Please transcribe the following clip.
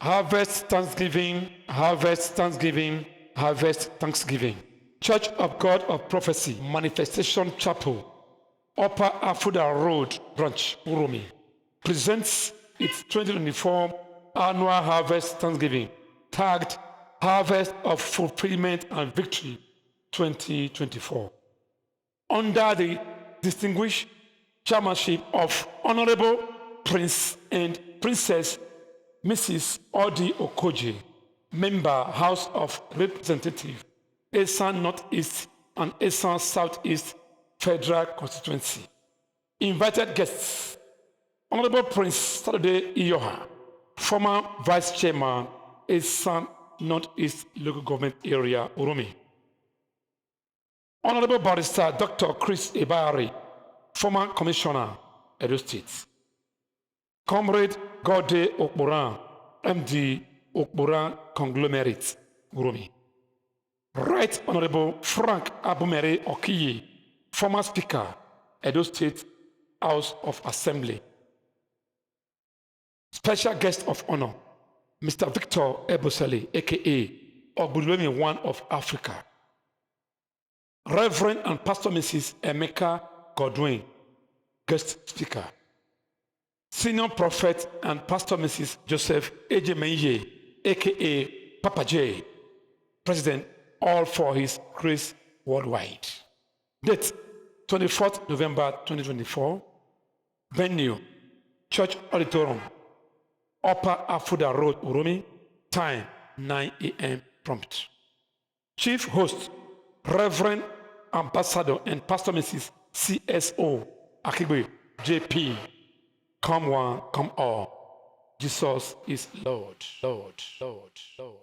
Harvest Thanksgiving, Harvest Thanksgiving, Harvest Thanksgiving. Church of God of Prophecy, Manifestation Chapel, Upper Afuda Road, Branch, Uromi, presents its 2024 Annual Harvest Thanksgiving, tagged Harvest of Fulfillment and Victory 2024. Under the distinguished chairmanship of Honorable Prince and Princess Mrs. Odi Okoje, Member House of Representatives, Esan Northeast and Esan Southeast Federal Constituency. Invited guests: Honorable Prince Saturday Iyoha, former Vice Chairman, Esan Northeast Local Government Area, Uromi. Honorable Barrister Dr. Chris Ebari, former Commissioner, Edo State. Comrade Gode Okboran, MD Okboran Conglomerate, Uromi. Right Honorable Frank Abumere Okiye, former Speaker, Edo State House of Assembly. Special guest of honor, Mr. Victor Ebosele, aka Ogbulwemi One of Africa. Reverend and Pastor Mrs. Emeka Godwin, guest speaker. Senior Prophet and Pastor Mrs. Joseph Ejemenye, aka Papa J, President, All for His Grace Worldwide. Date: 24th November 2024. Venue: Church Auditorium, Upper Afuda Road, Uromi. Time: 9 a.m. prompt. Chief host: Reverend Ambassador and Pastor Mrs. CSO Akigbe JP. Come one, come all. Jesus is Lord, Lord, Lord, Lord.